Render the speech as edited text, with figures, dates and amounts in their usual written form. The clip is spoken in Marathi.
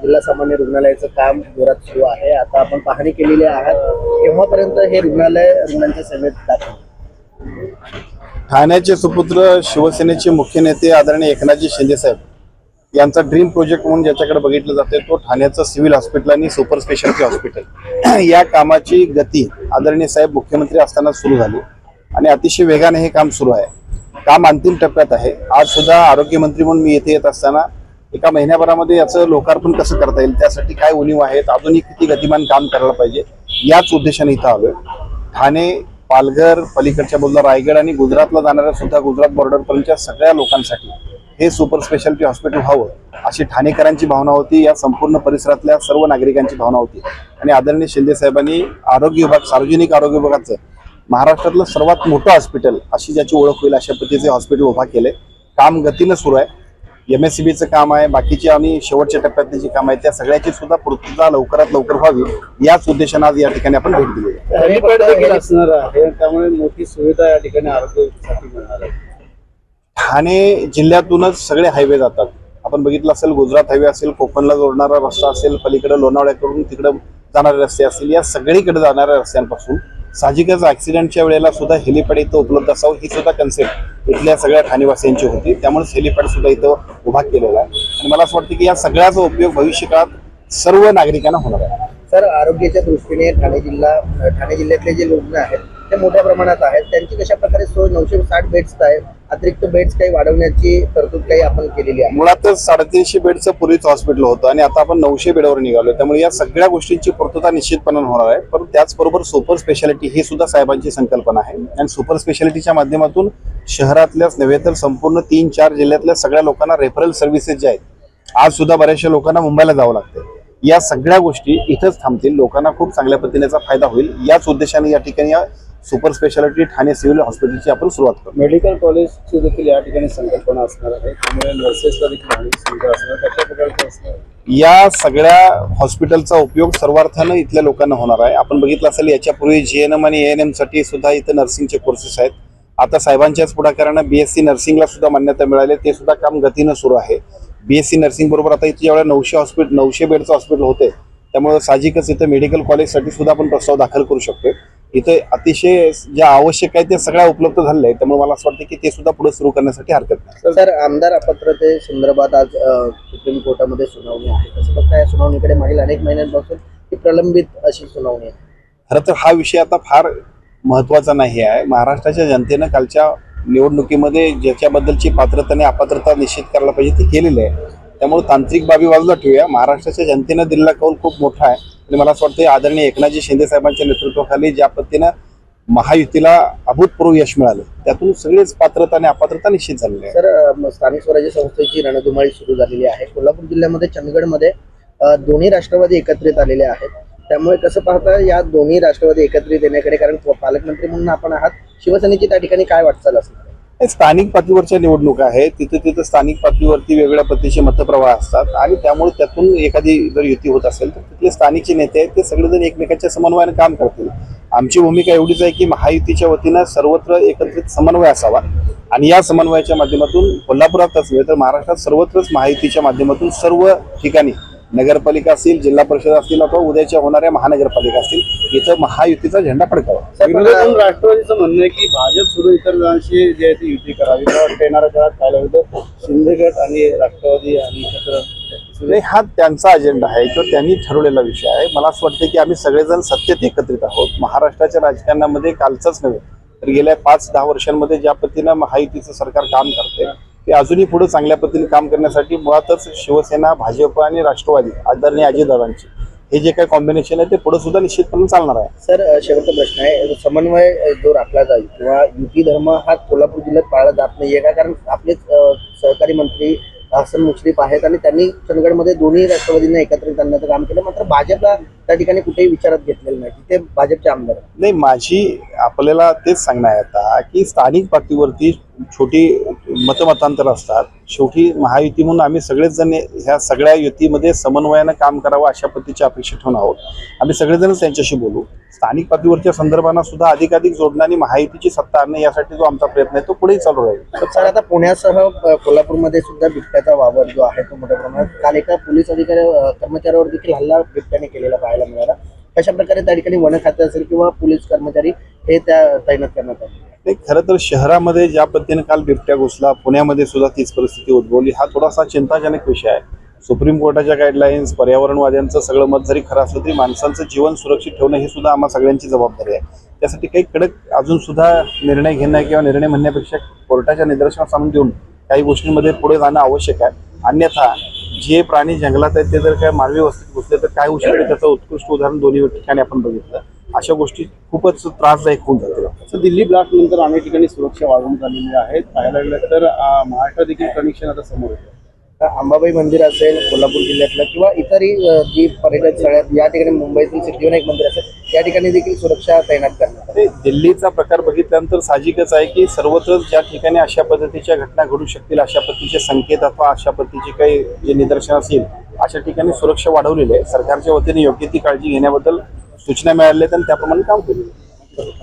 जिल्हा सामान्य रुग्णालयाचं काम जोरात सुरू आहे। आता आपण पाहणी केलेली आहात, केव्हापर्यंत हे रुग्णालय रुग्णांच्या सेवेत दाखल? ठाण्याचे सुपुत्र शिवसेनेचे मुख्य नेते आदरणीय एकनाथजी शिंदे साहेब यांचा ड्रीम प्रोजेक्ट म्हणून ज्याच्याकडे बघितलं जाते तो ठाण्याचं सिव्हिल हॉस्पिटल आणि सुपर स्पेशालिटी हॉस्पिटल या कामाची गती आदरणीय साहेब मुख्यमंत्री असताना सुरू झाली आणि अतिशय वेगाने हे काम सुरू आहे। काम अंतिम टप्प्यात आहे। आज सुद्धा आरोग्यमंत्री म्हणून मी येथे येत असताना एका महिन्याभरामध्ये याचं लोकार्पण कसं करता येईल, त्यासाठी काय उणीव आहेत, अजूनही किती गतिमान काम करायला पाहिजे, याच उद्देशाने इथं आलोय। ठाणे, पालघर, पलीकडच्या बाजूला रायगड आणि गुजरातला जाणाऱ्या सुद्धा गुजरात बॉर्डरपर्यंतच्या सगळ्या लोकांसाठी हे सुपर स्पेशालिटी हॉस्पिटल व्हावं अशी ठाणेकरांची भावना होती, या संपूर्ण परिसरातल्या सर्व नागरिकांची भावना होती। आणि आदरणीय शिंदे साहेबांनी आरोग्य विभाग, सार्वजनिक आरोग्य विभागाचं महाराष्ट्रातलं सर्वात मोठं हॉस्पिटल अशी ज्याची ओळख होईल अशा पद्धतीचे हॉस्पिटल उभा केले। काम गतीनं सुरू आहे। MSCBचं काम आहे, बाकीची आणि शेवटच्या टप्प्यातली जी काम आहे त्या सगळ्याची सुद्धा पूर्तता लवकरात लवकर व्हावी याच उद्देशाने आज या ठिकाणी आपण भेट दिली आहे। त्यामुळे मोठी सुविधा या ठिकाणी आरोग्यासाठी मिळणार आहे। ठाणे जिल्ह्यातूनच सगळे हायवे जातात। आपण बघितलं असेल, गुजरात हायवे असेल, कोकणला जोडणारा रस्ता असेल, पलीकडे लोणावळ्याकडून तिकडे जाणारे रस्ते असतील, या सगळीकडे जाणाऱ्या रस्त्यांपासून साहजिकच ऍक्सिडेंटच्या वेळेला सुद्धा हेलिपॅड इथं उपलब्ध असावं ही सुद्धा कन्सेप्ट इथल्या सगळ्या ठाणेवासियांची होती। त्यामुळे हेलिपॅड सुद्धा इथं उभा केलेला आहे आणि मला असं वाटतं की या सगळ्याचा उपयोग भविष्यकाळात सर्व नागरिकांना होणार आहे। सर, आरोग्याच्या दृष्टीने ठाणे जिल्ह्यातले जे रुग्ण आहेत ते मोठ्या प्रमाणात आहेत, त्यांची कशा प्रकारे सोय? 960 बेड्स आहेत, अतिरिक्त बेड्स काही वाढवण्याची तरतूद काही आपण केलेली आहे? मुळातच 350 बेडचं पूर्वीच हॉस्पिटल होतं आणि आता आपण 900 बेडवर निघालो। त्यामुळे या सगळ्या गोष्टींची पूर्तता निश्चितपणे होणार आहे। पण त्याचबरोबर सुपर स्पेशालिटी ही सुद्धा साहेबांची संकल्पना आहे आणि सुपर स्पेशालिटीच्या माध्यमातून शहरातल्याच नव्हे तर संपूर्ण 3-4 जिल्ह्यातल्या सगळ्या लोकांना रेफरल सर्व्हिसेस ज्या आहेत, आज सुद्धा बऱ्याचशा लोकांना मुंबईला जावं लागतं, या सगळ्या गोष्टी इथंच थांबतील। लोकांना खूप चांगल्या पद्धतीचा फायदा होईल। याच उद्देशाने या ठिकाणी या सुपर स्पेशालिटी ठाणे सिव्हिल हॉस्पिटलची आपण सुरुवात करू। मेडिकल कॉलेजची देखील या ठिकाणी संकल्पना असणार आहे, त्यामुळे नर्सेसला देखील चांगली सुविधा असणार, कशा प्रकारचे असणार? या सगळ्या हॉस्पिटलचा उपयोग सर्वार्थानं इथल्या लोकांना होणार आहे। आपण बघितलं असेल, याच्यापूर्वी GNM आणि ANM साठी सुद्धा इथं नर्सिंगचे कोर्सेस आहेत। आता साहेबांच्याच पुढाकारानं BSc नर्सिंगला सुद्धा मान्यता मिळाली, ते सुद्धा काम गतीनं सुरू आहे। BSc नर्सिंग बरोबर आता इथे ज्यावेळेला 900 बेडचं हॉस्पिटल होते, त्यामुळे साहजिकच इथं मेडिकल कॉलेजसाठी सुद्धा आपण प्रस्ताव दाखल करू शकतो। इथे अतिशय ज्या आवश्यक आहे ते सगळ्या उपलब्ध झाले आहे, त्यामुळे मला असं वाटतं की ते सुद्धा पुढे सुरू करण्यासाठी हरकत नाही। सर, आमदार अपात्रते संदर्भात आज सुप्रीम कोर्टामध्ये सुनावणी आहे, कसं बघता या सुनावणीकडे? मागील अनेक महिन्यांपासून ही प्रलंबित अशी सुनावणी आहे। खरं तर हा विषय आता फार महत्वाचा नाही आहे। महाराष्ट्राच्या जनतेनं कालच्या निवडणुकीमध्ये ज्याच्याबद्दलची पात्रता आणि अपात्रता निश्चित करायला पाहिजे ती केलेली आहे, त्यामुळे तांत्रिक बाबी बाजूला ठेवूया। महाराष्ट्राच्या जनतेनं दिलेला कौल खूप मोठा आहे आणि मला असं वाटतं आदरणीय एकनाथजी शिंदे साहेबांच्या नेतृत्वाखाली ज्या पद्धतीनं महायुतीला अभूतपूर्व यश मिळालं, त्यातून सगळेच पात्रता आणि अपात्रता निश्चित झालेली आहे। सर, स्थानिक स्वराज्य संस्थेची रणधुमाळी सुरू झालेली आहे। कोल्हापूर जिल्ह्यामध्ये चंदगडमध्ये दोन्ही राष्ट्रवादी एकत्रित आलेले आहेत, त्यामुळे कसं पाहता या दोन्ही राष्ट्रवादी एकत्रित येण्याकडे? कारण पालकमंत्री म्हणून आपण आहात, शिवसेनेची त्या ठिकाणी काय वाटचाल असणार? स्थानिक पातळीवरच्या निवडणुका आहेत, तिथं स्थानिक पातळीवरती वेगवेगळ्या पद्धतीचे मतप्रवाह असतात आणि त्यामुळे त्यातून एखादी जर युती होत असेल तर तिथले स्थानिक जे नेते आहेत ते सगळेजण एकमेकांच्या समन्वयाने काम करतील। आमची भूमिका एवढीच आहे की महायुतीच्या वतीनं सर्वत्र एकत्रित समन्वय असावा आणि या समन्वयाच्या माध्यमातून कोल्हापुरातच नव्हे तर महाराष्ट्रात सर्वत्रच महायुतीच्या माध्यमातून सर्व ठिकाणी नगरपालिका असतील, जिल्हा परिषद असतील अथवा उद्याच्या होणाऱ्या महानगरपालिका असतील, इथं महायुतीचा झेंडा फडकावा। राष्ट्रवादीचं म्हणणं आहे की भाजप सुरू इतर जणांशी जे आहे ती युती करावी, येणाऱ्या काळात पाहायला होतं शिंदे गट आणि राष्ट्रवादी आणि एकत्र, हा त्यांचा अजेंडा आहे किंवा त्यांनी ठरवलेला विषय आहे। मला असं वाटतं की आम्ही सगळेजण सत्तेत एकत्रित आहोत। महाराष्ट्राच्या राजकारणामध्ये कालचंच नव्हे तर गेल्या 5-10 वर्षांमध्ये ज्या पद्धतीनं महायुतीचं सरकार काम करते ते अजूनही पुढे चांगल्या पद्धतीने काम करण्यासाठी मुळातच शिवसेना, भाजप आणि राष्ट्रवादी आदरणीय अजितदादांची हे जे काही कॉम्बिनेशन आहे ते पुढे सुद्धा निश्चितपणे चालणार आहे। सर, शेवटचा प्रश्न आहे, समन्वय जो राखला जाईल किंवा युती धर्म हा कोल्हापूर जिल्ह्यात पाळला जात नाहीये का? कारण आपलेच सहकारी मंत्री हसन मुश्रीफ आहेत आणि त्यांनी चंदगडमध्ये दोन्ही राष्ट्रवादींना एकत्रित आणण्याचं काम केलं, मात्र भाजपला त्या ठिकाणी कुठेही विचारात घेतलेलं नाही, तिथे भाजपचे आमदार नाही। माझी आपल्याला तेच सांगणं आहे आता की स्थानिक पातळीवरती छोटी मतमतांतर असतात. शेवटी महायुती म्हणून आम्ही सगळेच जण ह्या सगळ्या युतीमध्ये समन्वयानं काम करावं अशा पद्धतीची अपेक्षा ठेवून आहोत. आम्ही सगळेजण त्यांच्याशी बोलू. स्थानिक पातळीवरच्या संदर्भांना सुद्धा अधिकाधिक जोडणं आणि महायुतीची सत्ता आणणे यासाठी जो आमचा प्रयत्न आहे तो पुढेही चालू राहील. सर, आता पुण्यासह कोल्हापूरमध्ये सुद्धा बिबट्याचा वावर जो आहे तो मोठ्या प्रमाणात काल एका पोलीस अधिकारी कर्मचाऱ्यावर देखील हल्ला बिबट्याने केलेला पाहायला मिळाला. कशा प्रकारे त्या ठिकाणी वन खाते असेल किंवा पोलीस कर्मचारी हे त्या तैनात करण्यात आले? नाही, खरं तर शहरामध्ये ज्या पद्धतीने काल बिबट्या घुसला, पुण्यामध्ये सुद्धा तीच परिस्थिती उद्भवली. हा थोडासा चिंताजनक विषय आहे. सुप्रीम कोर्टाच्या गाईडलाईन्स, पर्यावरणवाद्यांचं सगळं मत जरी खरं असलं तरी माणसांचं जीवन सुरक्षित ठेवणं ही सुद्धा आम्हा सगळ्यांची जबाबदारी आहे. त्यासाठी काही कडक अजून सुद्धा निर्णय घेणं किंवा निर्णय म्हणण्यापेक्षा कोर्टाच्या निदर्शनास आणून देऊन काही गोष्टींमध्ये पुढे जाणं आवश्यक आहे. अन्यथा जे प्राणी जंगलात आहेत ते जर काय मानवी वस्तीत घुसले तर काय होऊ शकते त्याचं उत्कृष्ट उदाहरण दोन्ही ठिकाणी आपण बघितलं. अशा गोष्टी खूपच त्रासदायक होऊन जातील. दिल्ली ब्लास्ट नंतर अनेक ठिकाणी सुरक्षा वाढवण्यात आलेली आहे. पाहायला गेलं तर महाराष्ट्र देखील कनेक्शन आता समोर येतं. अंबाबाई मंदिर असेल कोल्हापूर जिल्ह्यातलं किंवा इतरही जी पर्यटन स्थळ आहेत या ठिकाणी मुंबईतील सिद्धिविनायक मंदिर असेल या ठिकाणी देखील सुरक्षा तैनात करण्यात आली. दिल्लीचा प्रकार बघितल्यानंतर साहजिकच आहे की सर्वत्र ज्या ठिकाणी अशा पद्धतीच्या घटना घडू शकतील, अशा पद्धतीचे संकेत अथवा अशा पद्धतीचे काही जे निदर्शनास येईल अशा ठिकाणी सुरक्षा वाढवलेली आहे. सरकारच्या वतीने योग्य ती काळजी घेण्याबद्दल सूचना मिळाल्या आणि त्याप्रमाणे काम केले.